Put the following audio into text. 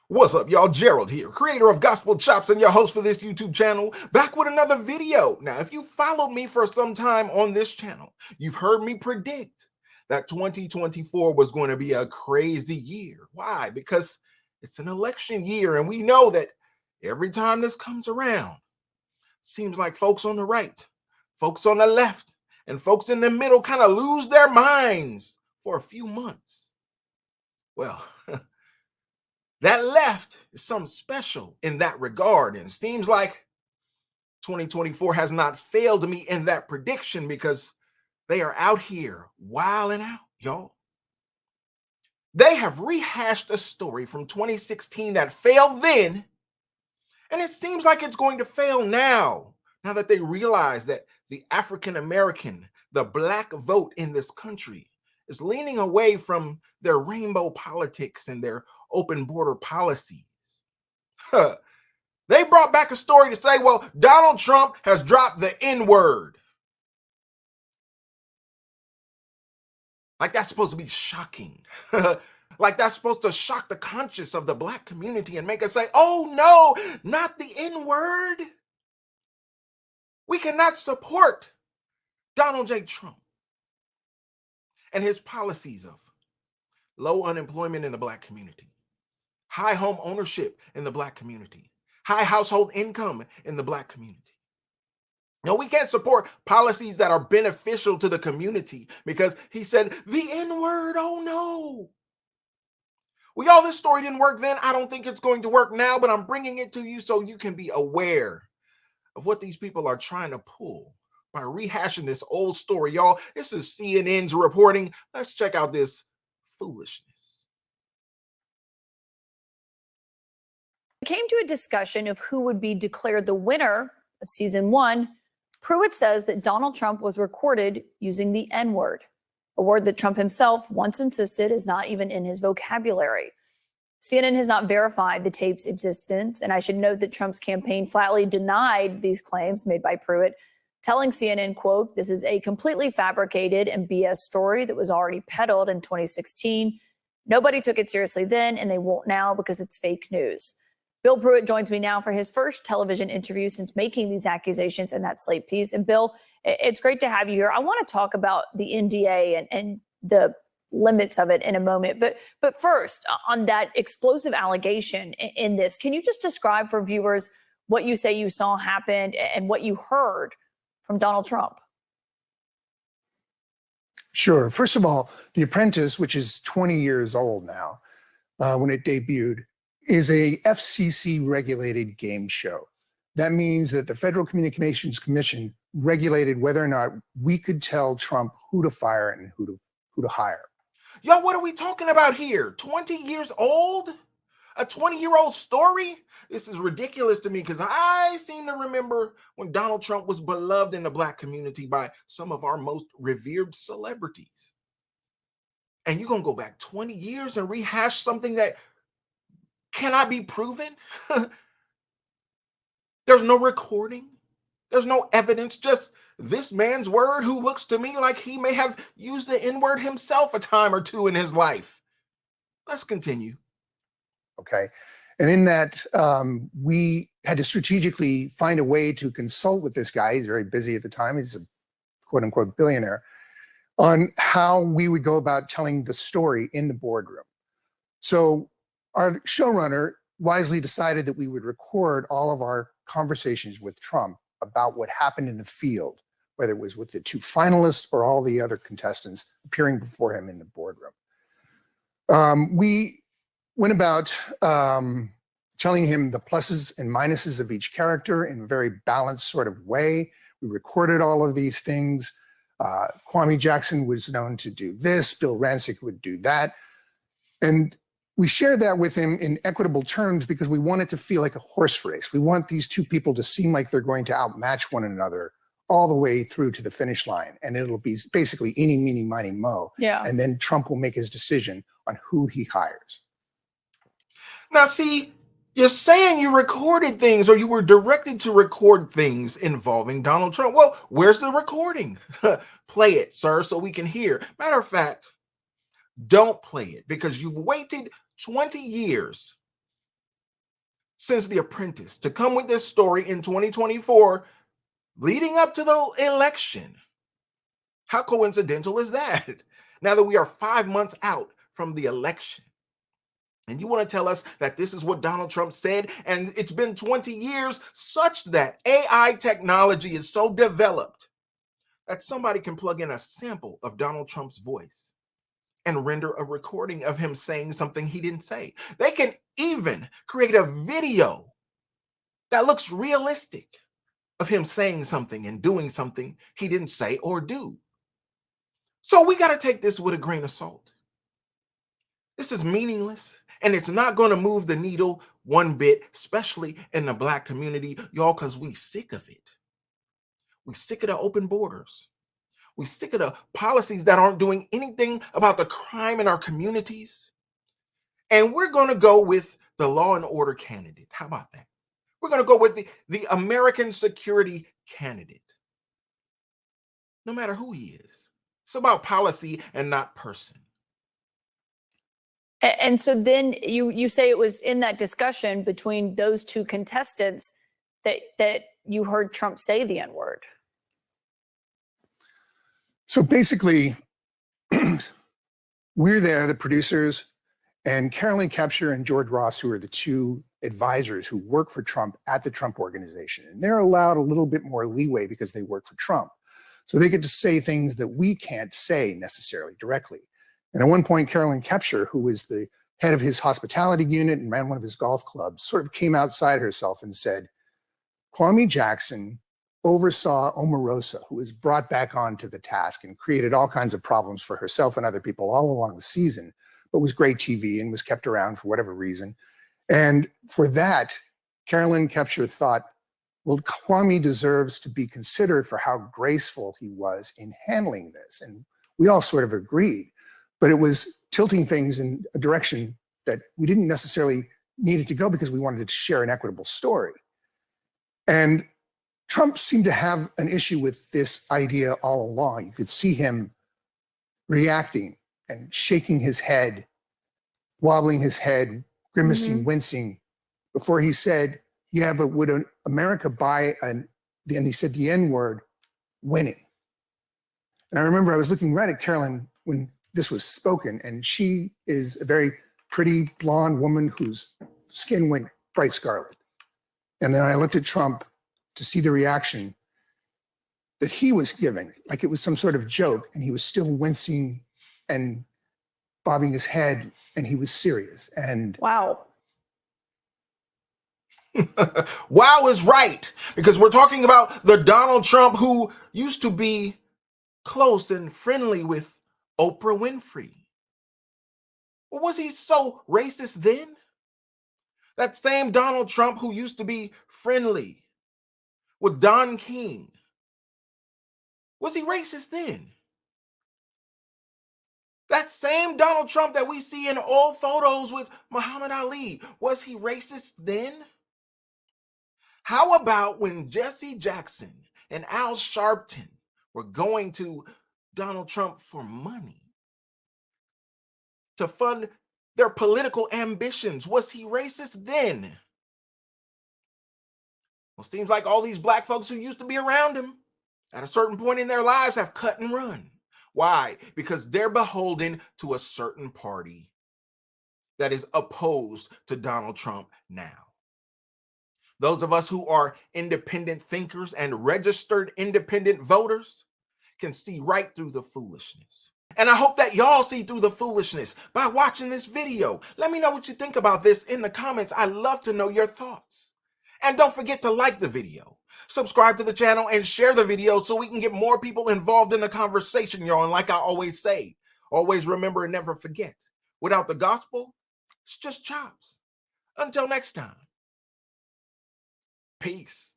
What's up, y'all? Gerald here, creator of Gospel Chops and your host for this YouTube channel, back with another video. Now, if you followed me for some time on this channel, you've heard me predict that 2024 was going to be a crazy year. Why? Because it's an election year, and we know that every time this comes around, seems like folks on the right, folks on the left, and folks in the middle kind of lose their minds for a few months. Well, that left is something special in that regard. And it seems like 2024 has not failed me in that prediction because they are out here wilding out, y'all. They have rehashed a story from 2016 that failed then, and it seems like it's going to fail now that they realize that the African American, the black vote in this country is leaning away from their rainbow politics and their open border policies. They brought back a story to say, well, Donald Trump has dropped the N-word. Like that's supposed to be shocking. Like that's supposed to shock the conscience of the black community and make us say, oh no, not the N-word. We cannot support Donald J. Trump and his policies of low unemployment in the black community, high home ownership in the black community, high household income in the black community. No, we can't support policies that are beneficial to the community because he said the N-word, oh no. Well, y'all, this story didn't work then. I don't think it's going to work now, but I'm bringing it to you so you can be aware of what these people are trying to pull by rehashing this old story. Y'all, this is CNN's reporting. Let's check out this foolishness. It came to a discussion of who would be declared the winner of season one. Pruitt says that Donald Trump was recorded using the N-word, a word that Trump himself once insisted is not even in his vocabulary. CNN has not verified the tape's existence, and I should note that Trump's campaign flatly denied these claims made by Pruitt, telling CNN, quote, "This is a completely fabricated and BS story that was already peddled in 2016. Nobody took it seriously then, and they won't now because it's fake news." Bill Pruitt joins me now for his first television interview since making these accusations in that Slate piece. And Bill, it's great to have you here. I want to talk about the NDA and the limits of it in a moment. But first, on that explosive allegation in this, can you just describe for viewers what you say you saw happen and what you heard from Donald Trump? Sure. First of all, The Apprentice, which is 20 years old now, when it debuted, is a FCC regulated game show. That means that the Federal Communications Commission regulated whether or not we could tell Trump who to fire and who to hire. Y'all, what are we talking about here? 20 years old? A 20-year-old story? This is ridiculous to me because I seem to remember when Donald Trump was beloved in the black community by some of our most revered celebrities. And you're going to go back 20 years and rehash something that cannot be proven? There's no recording. There's no evidence, just this man's word who looks to me like he may have used the N-word himself a time or two in his life. Let's continue. Okay. And in that, we had to strategically find a way to consult with this guy. He's very busy at the time. He's a quote unquote billionaire, on how we would go about telling the story in the boardroom. So our showrunner wisely decided that we would record all of our conversations with Trump about what happened in the field, whether it was with the two finalists or all the other contestants appearing before him in the boardroom. We went about telling him the pluses and minuses of each character in a very balanced sort of way. We recorded all of these things. Kwame Jackson was known to do this. Bill Rancic would do that. And we shared that with him in equitable terms because we want it to feel like a horse race. We want these two people to seem like they're going to outmatch one another all the way through to the finish line. And it'll be basically eeny, meeny, miny, mo. Yeah. And then Trump will make his decision on who he hires. Now, see, you're saying you recorded things or you were directed to record things involving Donald Trump. Well, where's the recording? Play it, sir, so we can hear. Matter of fact, don't play it because you've waited 20 years since The Apprentice to come with this story in 2024 leading up to the election. How coincidental is that? Now that we are 5 months out from the election. And you want to tell us that this is what Donald Trump said, and it's been 20 years, such that AI technology is so developed that somebody can plug in a sample of Donald Trump's voice and render a recording of him saying something he didn't say. They can even create a video that looks realistic of him saying something and doing something he didn't say or do. So we got to take this with a grain of salt. This is meaningless, and it's not going to move the needle one bit, especially in the Black community, y'all, because we sick of it. We sick of the open borders. We sick of the policies that aren't doing anything about the crime in our communities. And we're going to go with the law and order candidate. How about that? We're going to go with the American security candidate. No matter who he is. It's about policy and not person. And so then you say it was in that discussion between those two contestants that you heard Trump say the N-word. So basically, we're there, the producers, and Carolyn Kepscher and George Ross, who are the two advisors who work for Trump at the Trump Organization. And they're allowed a little bit more leeway because they work for Trump. So they get to say things that we can't say necessarily directly. And at one point, Carolyn Kepscher, who was the head of his hospitality unit and ran one of his golf clubs, sort of came outside herself and said, Kwame Jackson oversaw Omarosa, who was brought back onto the task and created all kinds of problems for herself and other people all along the season, but was great TV and was kept around for whatever reason. And for that, Carolyn Kepscher thought, well, Kwame deserves to be considered for how graceful he was in handling this. And we all sort of agreed. But it was tilting things in a direction that we didn't necessarily need it to go because we wanted to share an equitable story. And Trump seemed to have an issue with this idea all along. You could see him reacting and shaking his head, wobbling his head, grimacing, wincing, before he said, yeah, but would America buy then he said the N-word, winning. And I remember I was looking right at Carolyn when this was spoken, and she is a very pretty blonde woman whose skin went bright scarlet. And then I looked at Trump to see the reaction that he was giving, like it was some sort of joke, and he was still wincing and bobbing his head, and he was serious. And wow. Wow is right, because we're talking about the Donald Trump who used to be close and friendly with Oprah Winfrey. Well, was he so racist then? That same Donald Trump who used to be friendly with Don King, was he racist then? That same Donald Trump that we see in old photos with Muhammad Ali, was he racist then? How about when Jesse Jackson and Al Sharpton were going to Donald Trump for money to fund their political ambitions? Was he racist then? Well, seems like all these black folks who used to be around him at a certain point in their lives have cut and run. Why? Because they're beholden to a certain party that is opposed to Donald Trump now. Those of us who are independent thinkers and registered independent voters can see right through the foolishness. And I hope that y'all see through the foolishness by watching this video. Let me know what you think about this in the comments. I love to know your thoughts. And don't forget to like the video, subscribe to the channel, and share the video so we can get more people involved in the conversation, y'all. And like I always say, always remember and never forget, without the gospel, it's just chops. Until next time. Peace.